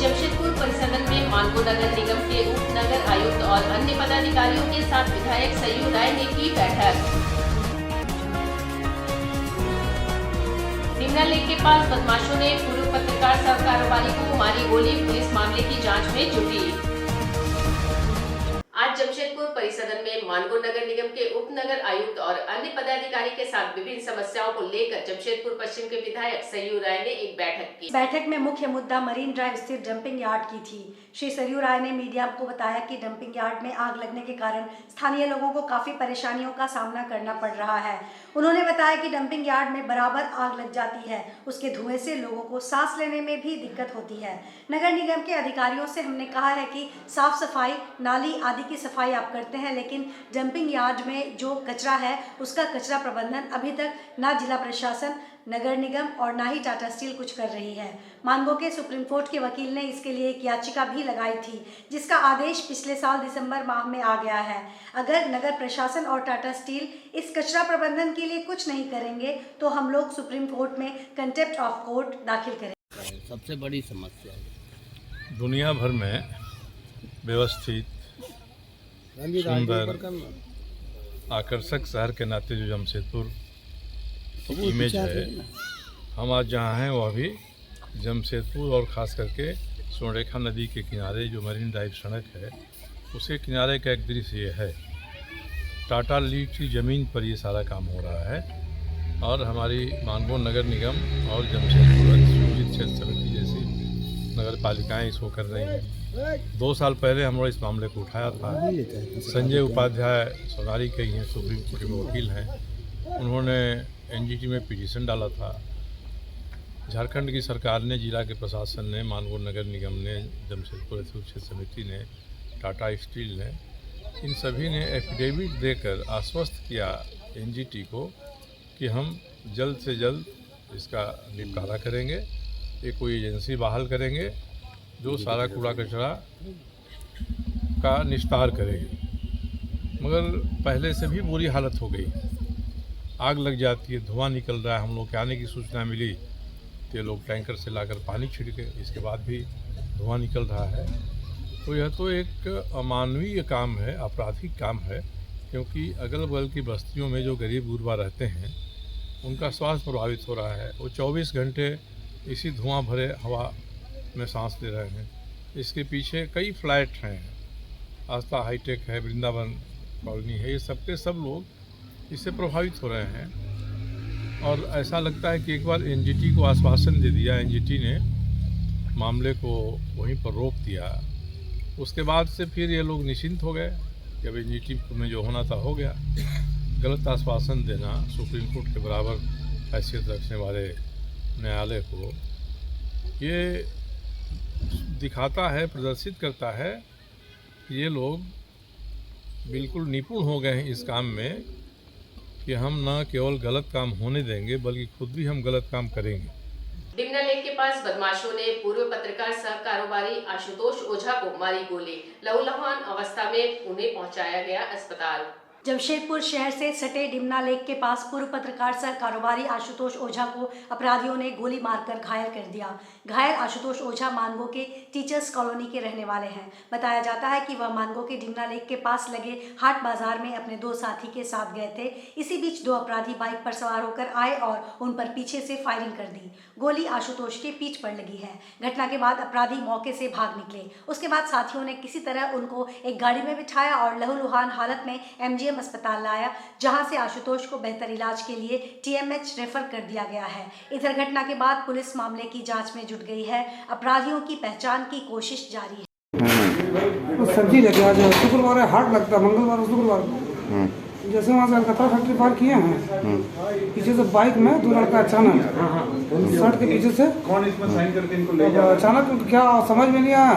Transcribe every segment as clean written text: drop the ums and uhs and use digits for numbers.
जमशेदपुर परिसदन में मानगो नगर निगम के उप नगर आयुक्त और अन्य पदाधिकारियों के साथ विधायक सरयू राय ने की बैठक। डिमना लेक के पास बदमाशों ने पूर्व पत्रकार सह कारोबारी को मारी गोली, पुलिस मामले की जांच में जुटी। आज जमशेदपुर परिसदन में मानगो नगर निगम के उप नगर आयुक्त और अन्य पदाधिकारी के साथ विभिन्न समस्याओं को लेकर जमशेदपुर पश्चिम के विधायक सरयू राय ने एक बैठक की। बैठक में मुख्य मुद्दा मरीन ड्राइव स्थित डंपिंग यार्ड की थी। श्री सरयू राय ने मीडिया को बताया कि डंपिंग यार्ड में आग लगने के कारण स्थानीय लोगों को काफी परेशानियों का सामना करना पड़ रहा है। उन्होंने बताया कि डंपिंग यार्ड में बराबर आग लग जाती है, उसके धुएं से लोगों को सांस लेने में भी दिक्कत होती है। नगर निगम के अधिकारियों से हमने कहा है कि साफ सफाई, नाली आदि की सफाई आप करते हैं, लेकिन डंपिंग यार्ड में जो कचरा है उसका कचरा प्रबंधन अभी तक ना जिला प्रशासन, नगर निगम और ना ही टाटा स्टील कुछ कर रही है। मानगो के सुप्रीम कोर्ट के वकील ने इसके लिए एक याचिका भी लगाई थी, जिसका आदेश पिछले साल दिसंबर माह में आ गया है। अगर नगर प्रशासन और टाटा स्टील इस कचरा प्रबंधन के लिए कुछ नहीं करेंगे तो हम लोग सुप्रीम कोर्ट में कंटेम्प्ट ऑफ कोर्ट दाखिल करेंगे। सबसे बड़ी समस्या है दुनिया भर में व्यवस्थित, सुंदर, आकर्षक शहर के नाते जो जमशेदपुर इमेज है, हम आज जहाँ हैं वह भी जमशेदपुर और ख़ास करके स्वर्णरेखा नदी के किनारे जो मरीन ड्राइव सड़क है उसके किनारे का एक दृश्य ये है। टाटा लीड की ज़मीन पर ये सारा काम हो रहा है और हमारी मानगो नगर निगम और जमशेदपुर अधिसूचित क्षेत्र समिति जैसी नगर पालिकाएँ इसको कर रही हैं। 2 साल पहले हम लोग इस मामले को उठाया था। संजय उपाध्याय सोनारी के ही सुप्रीम कोर्ट के वकील हैं, उन्होंने एनजीटी में पिटीशन डाला था। झारखंड की सरकार ने, जिला के प्रशासन ने, मानगो नगर निगम ने, जमशेदपुर अधिसूचित समिति ने, टाटा स्टील ने, इन सभी ने एफिडेविट देकर आश्वस्त किया एनजीटी को कि हम जल्द से जल्द इसका निपटारा करेंगे, एक कोई एजेंसी बहाल करेंगे जो सारा कूड़ा कचरा का निस्तार करेगी। मगर पहले से भी बुरी हालत हो गई, आग लग जाती है, धुआं निकल रहा है। हम लोग के आने की सूचना मिली कि लोग टैंकर से लाकर पानी छिड़के, इसके बाद भी धुआं निकल रहा है। तो यह तो एक अमानवीय काम है, आपराधिक काम है, क्योंकि अगल बगल की बस्तियों में जो गरीब गुरबा रहते हैं उनका स्वास्थ्य प्रभावित हो रहा है। वो 24 घंटे इसी धुआं भरे हवा में सांस ले रहे हैं। इसके पीछे कई फ्लैट हैं, आस्था हाईटेक है, वृंदावन कॉलोनी है, ये सबके सब लोग इससे प्रभावित हो रहे हैं। और ऐसा लगता है कि एक बार एनजीटी को आश्वासन दे दिया, एनजीटी ने मामले को वहीं पर रोक दिया, उसके बाद से फिर ये लोग निश्चिंत हो गए कि अब एनजीटी में जो होना था हो गया। गलत आश्वासन देना सुप्रीम कोर्ट के बराबर हैसियत रखने वाले न्यायालय को ये दिखाता है, प्रदर्शित करता है कि ये लोग बिल्कुल निपुण हो गए हैं इस काम में कि हम न केवल गलत काम होने देंगे बल्कि खुद भी हम गलत काम करेंगे। डिमना लेक के पास बदमाशों ने पूर्व पत्रकार सह कारोबारी आशुतोष ओझा को मारी गोली, लहूलुहान अवस्था में उन्हें पहुंचाया गया अस्पताल। जमशेदपुर शहर से सटे डिमना लेक के पास पूर्व पत्रकार सह कारोबारी आशुतोष ओझा को अपराधियों ने गोली मारकर घायल कर दिया। घायल आशुतोष ओझा मानगो के टीचर्स कॉलोनी के रहने वाले हैं। बताया जाता है कि वह मानगो के डिमना लेक के पास लगे हाट बाजार में अपने 2 साथी के साथ गए थे। इसी बीच 2 अपराधी बाइक पर सवार होकर आए और उन पर पीछे से फायरिंग कर दी। गोली आशुतोष के पीठ पर लगी है। घटना के बाद अपराधी मौके से भाग निकले। उसके बाद साथियों ने किसी तरह उनको एक गाड़ी में बिठाया और लहूलुहान हालत में एमजीएम अस्पताल लाया, जहां से आशुतोष को बेहतर इलाज के लिए टीएमएच रेफर कर दिया गया है। इधर घटना के बाद पुलिस मामले की जांच में जुट गई है। अपराधियों की पहचान की कोशिश जारी है। तो सब्जी लेके आज शुक्रवार है, हाट लगता है मंगलवार और शुक्रवार को। जैसे वहाँ से कतरा फैक्ट्री पार किए हैं, पीछे से बाइक में 2 लड़का अचानक शर्ट के पीछे से कौन इसमें साइन करके इनको ले जाए, अचानक क्या समझ में नहीं आया,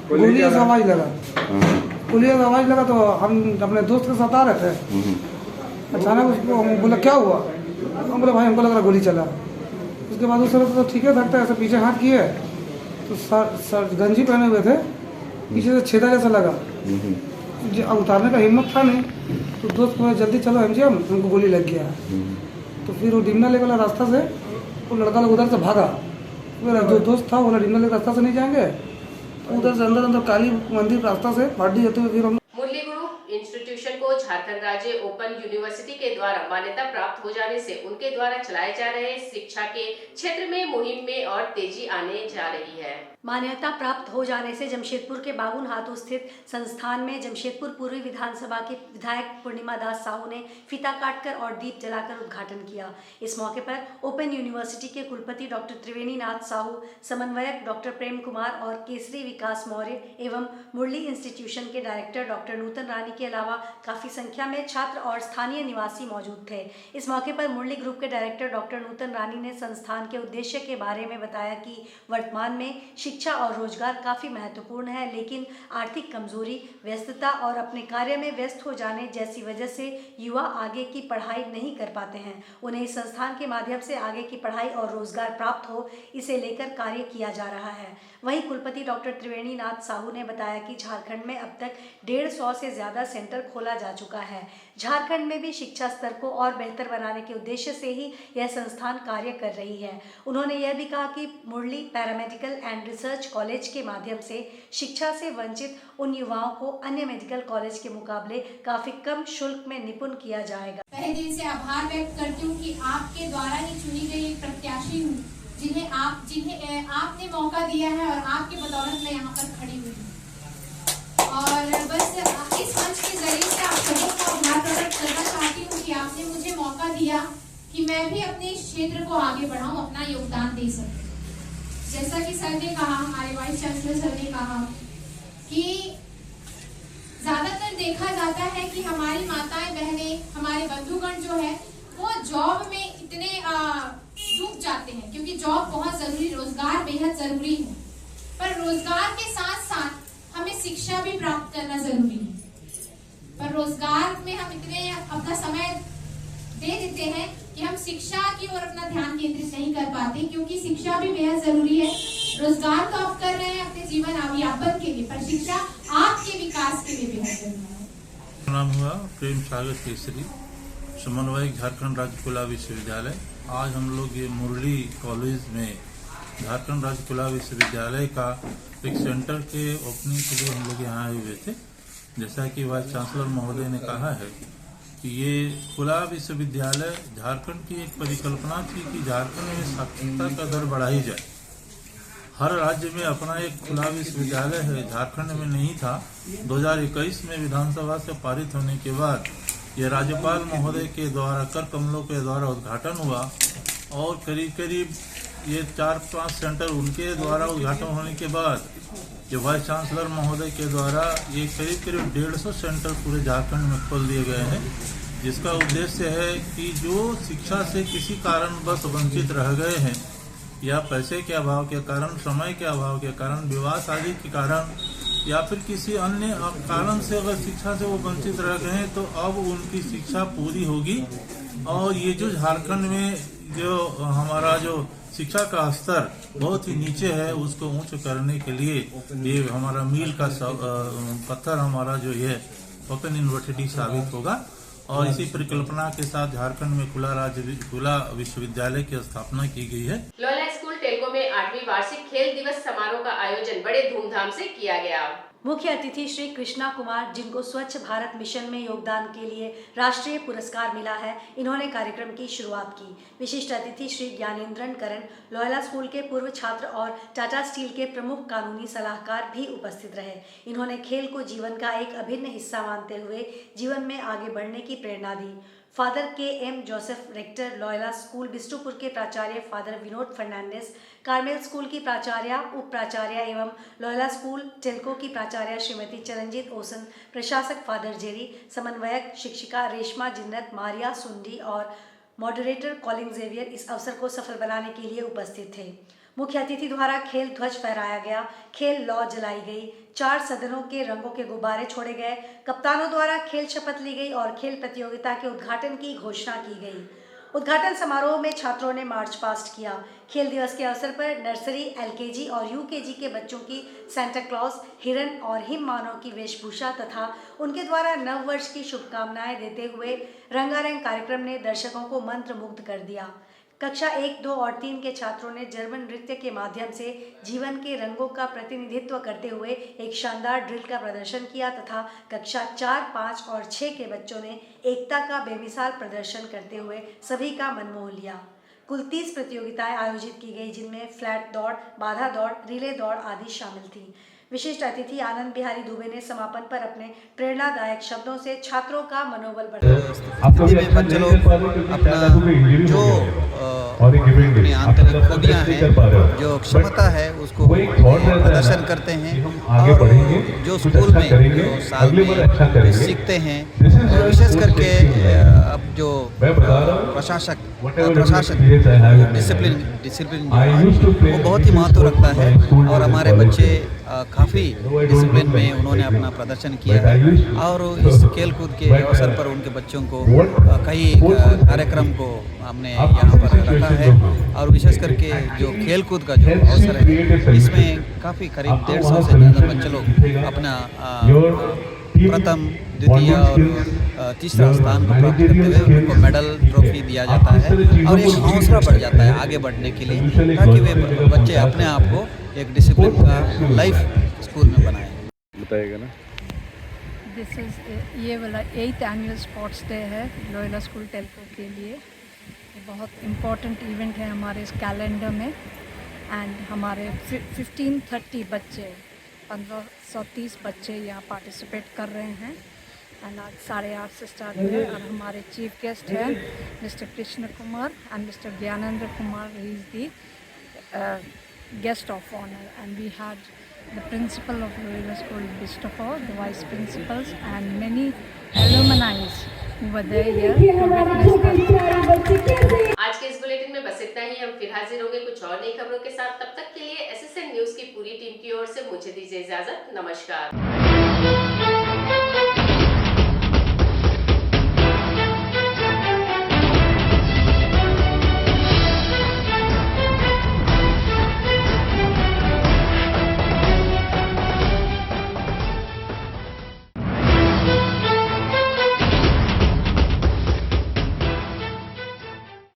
गोली से आवाज लगा, गोली से आवाज लगा तो हम अपने दोस्त के साथ आ रहे थे। अचानक उसको हम बोला क्या हुआ, हम बोले भाई हमको लग रहा गोली चला। उसके बाद दूसरा तो ठीक है लगता है, ऐसे पीछे हाथ किए तो सर गंजी पहने हुए थे, पीछे से छेदा जैसा लगा, उतारने का हिम्मत था नहीं, तो दोस्त को जल्दी चलो एमजीएम, हमको गोली लग गया। तो फिर वो डिमना लेक वाला रास्ता से वो लड़का लोग उधर से भागा, मेरा जो दोस्त था बोला डिमल के रास्ता से नहीं जाएंगे, उधर से अंदर काली मंदिर के रास्ता से पार्टी जाते हुए फिर हम मुरली ग्रुप इंस्टीट्यूशन को झारखंड राज्य ओपन यूनिवर्सिटी के द्वारा मान्यता प्राप्त हो जाने से उनके द्वारा चलाए जा रहे शिक्षा के क्षेत्र में मुहिम में और तेजी आने जा रही है। मान्यता प्राप्त हो जाने से जमशेदपुर के बागुन हाथों स्थित संस्थान में जमशेदपुर पूर्वी विधानसभा के विधायक पूर्णिमा दास साहू ने फीता काटकर और दीप जलाकर उद्घाटन किया। इस मौके पर ओपन यूनिवर्सिटी के कुलपति डॉक्टर त्रिवेणी नाथ साहू, समन्वयक डॉक्टर प्रेम कुमार और केसरी विकास मौर्य एवं मुरली इंस्टीट्यूशन के डायरेक्टर डॉक्टर नूतन रानी के अलावा काफी संख्या में छात्र और स्थानीय निवासी मौजूद थे। इस मौके पर मुरली ग्रुप के डायरेक्टर डॉक्टर नूतन रानी ने संस्थान के उद्देश्य के बारे में बताया कि वर्तमान में शिक्षा और रोजगार काफी महत्वपूर्ण है, लेकिन आर्थिक कमजोरी, व्यस्तता और अपने कार्य में व्यस्त हो जाने जैसी वजह से युवा आगे की पढ़ाई नहीं कर पाते हैं। उन्हें इस संस्थान के माध्यम से आगे की पढ़ाई और रोजगार प्राप्त हो, इसे लेकर कार्य किया जा रहा है। वहीं कुलपति डॉक्टर त्रिवेणी नाथ साहू ने बताया कि झारखंड में अब तक 150 से ज्यादा सेंटर खोला जा चुका है। झारखंड में भी शिक्षा स्तर को और बेहतर बनाने के उद्देश्य से ही यह संस्थान कार्य कर रही है। उन्होंने यह भी कहा कि मुरली पैरामेडिकल एंड रिसर्च कॉलेज के माध्यम से शिक्षा से वंचित उन युवाओं को अन्य मेडिकल कॉलेज के मुकाबले काफी कम शुल्क में निपुण किया जाएगा। तहे दिल से आभार व्यक्त करती हूँ कि आपके द्वारा ही चुनी गई एक प्रत्याशी हूँ जिन्हें आपने मौका दिया है और आपके बदौलत मैं यहाँ पर खड़ी हुई हूँ। और बस इस मंच के जरिए से आप सबों को आभार प्रकट करना चाहती हूँ कि आपने मुझे मौका दिया कि मैं भी अपने इस क्षेत्र को आगे बढ़ाऊं, अपना योगदान दे सकूं। जैसा कि सर ने कहा, हमारे वाइस चांसलर सर ने कहा कि ज्यादातर देखा जाता है कि हमारी माताएं बहनें, हमारे बंधुगण जो है वो जॉब में इतने डूब जाते हैं, क्योंकि जॉब बहुत जरूरी, रोजगार बेहद जरूरी है। पर रोजगार के साथ साथ हमें शिक्षा भी प्राप्त करना जरूरी है। पर रोजगार में हम इतने अपना समय दे देते हैं कि हम शिक्षा की ओर अपना ध्यान केंद्रित नहीं कर पाते, क्योंकि शिक्षा भी बेहद जरूरी है। रोजगार तो आप कर रहे हैं अपने जीवन अभियापन के लिए, पर शिक्षा आपके विकास के लिए बेहद जरूरी है। नाम हुआ प्रेम सागर केसरी, समन्वयक झारखंड राज्य खुला विश्वविद्यालय। आज हम लोग ये मुरली कॉलेज में झारखंड राज्य खुला विश्वविद्यालय का एक सेंटर के ओपनिंग के लिए हम लोग यहाँ आए हुए थे। जैसा कि वाइस चांसलर महोदय ने कहा है कि ये खुला विश्वविद्यालय झारखंड की एक परिकल्पना थी कि झारखंड में साक्षरता का दर बढ़ाई जाए। हर राज्य में अपना एक खुला विश्वविद्यालय है, झारखंड में नहीं था। 2021 में विधानसभा से पारित होने के बाद ये राज्यपाल महोदय के द्वारा, कर कमलों के द्वारा उद्घाटन हुआ और करीब करीब ये 4-5 सेंटर उनके द्वारा उद्घाटन होने के बाद ये वाइस चांसलर महोदय के द्वारा ये करीब 150 सेंटर पूरे झारखंड में खोल दिए गए हैं, जिसका उद्देश्य है कि जो शिक्षा से किसी कारणवश वंचित रह गए हैं या पैसे के अभाव के कारण, समय के अभाव के कारण, विवाह आदि के कारण या फिर किसी अन्य कारण से अगर शिक्षा से वो वंचित रह गए हैं, तो अब उनकी शिक्षा पूरी होगी। और ये जो झारखंड में जो हमारा जो शिक्षा का स्तर बहुत ही नीचे है, उसको ऊंच करने के लिए ये हमारा मील का पत्थर हमारा जो है ओपन यूनिवर्सिटी साबित होगा। और इसी परिकल्पना के साथ झारखंड में खुला विश्वविद्यालय की स्थापना की गई है। लोयला स्कूल टेलको में 8वीं वार्षिक खेल दिवस समारोह का आयोजन बड़े धूमधाम से किया गया। मुख्य अतिथि श्री कृष्णा कुमार, जिनको स्वच्छ भारत मिशन में योगदान के लिए राष्ट्रीय पुरस्कार मिला है, इन्होंने कार्यक्रम की शुरुआत की। विशिष्ट अतिथि श्री ज्ञानेंद्रन करण, लोयला स्कूल के पूर्व छात्र और टाटा स्टील के प्रमुख कानूनी सलाहकार भी उपस्थित रहे। इन्होंने खेल को जीवन का एक अभिन्न हिस्सा मानते हुए जीवन में आगे बढ़ने की प्रेरणा दी। Father K M. Joseph rector, Loyola school Bistupur के प्राचार्य father Vinod Fernandes, Carmel school की प्राचार्य, उप प्राचार्य एवं लोयला स्कूल टेलको की प्राचार्य श्रीमती चरणजीत ओसन, प्रशासक फादर जेरी, समन्वयक शिक्षिका रेशमा जिन्नत, मारिया सुंडी और मॉडरेटर कॉलिंग जेवियर इस अवसर को सफल बनाने के लिए उपस्थित थे। मुख्य अतिथि द्वारा खेल ध्वज फहराया गया, खेल लौ जलाई गई, 4 सदनों के रंगों के गुब्बारे छोड़े गए, कप्तानों द्वारा खेल शपथ ली गई और खेल प्रतियोगिता के उद्घाटन की घोषणा की गई। उद्घाटन समारोह में छात्रों ने मार्च पास्ट किया। खेल दिवस के अवसर पर नर्सरी, एलकेजी और यूकेजी के बच्चों की सेंटा क्लॉज, हिरन और हिम मानव की वेशभूषा तथा उनके द्वारा नव वर्ष की शुभकामनाएं देते हुए रंगारंग कार्यक्रम ने दर्शकों को मंत्रमुग्ध कर दिया। कक्षा 1, 2 और 3 के छात्रों ने जर्मन नृत्य के माध्यम से जीवन के रंगों का प्रतिनिधित्व करते हुए एक शानदार ड्रिल का प्रदर्शन किया तथा कक्षा 4, 5 और 6 के बच्चों ने एकता का बेमिसाल प्रदर्शन करते हुए सभी का मन मोह लिया। कुल 30 प्रतियोगिताएं आयोजित की गई, जिनमें फ्लैट दौड़, बाधा दौड़, रिले दौड़ आदि शामिल थी। विशिष्ट अतिथि आनंद बिहारी दुबे ने समापन पर अपने प्रेरणादायक शब्दों से छात्रों का मनोबल बढ़ाया। में बच्चे लोग अपना जो अपनी आंतरिक खूबियाँ हैं, जो क्षमता है, उसको प्रदर्शन करते हैं और जो स्कूल में जो साल में सीखते हैं, विशेष करके अब जो प्रशासन डिसिप्लिन वो बहुत ही महत्व रखता है और हमारे बच्चे काफ़ी डिसिप्लिन में उन्होंने अपना प्रदर्शन किया है और इस खेलकूद के अवसर पर उनके बच्चों को कई कार्यक्रम को हमने यहाँ पर रखा है और विशेष करके जो खेलकूद का जो अवसर है, इसमें काफ़ी करीब 150 से ज़्यादा बच्चे लोग अपना प्रथम, द्वितीय और तीसरा स्थान को प्राप्त करते हुए उनको मेडल, ट्रॉफी दिया जाता है और एक हौसला बढ़ जाता है आगे बढ़ने के लिए, ताकि वे बच्चे अपने आप को एक डिसिप्लिन का लाइफ स्कूल में बनाएं। बताएगा ना। ये वाला 8th एनुअल स्पोर्ट्स डे है लोयला स्कूल टेलको के लिए। ये बहुत इम्पोर्टेंट इवेंट है हमारे इस कैलेंडर में एंड हमारे 1530 बच्चे 1530 बच्चे यहाँ पार्टिसिपेट कर रहे हैं एंड आज 8:30 से स्टार्ट है और हमारे चीफ गेस्ट हैं mister Krishna Kumar and mister Gyanendra Kumar. He is the guest of honor and we had the principal of Loyola School Bistofo, the vice principals and many alumni who were there here to witness. आज के इस bulletin में बस इतना ही। हम फिर हाजिर होंगे कुछ और नई खबरों के साथ। तब तक के लिए एसएसएन न्यूज की पूरी टीम की ओर से मुझे दीजिए इजाजत। नमस्कार।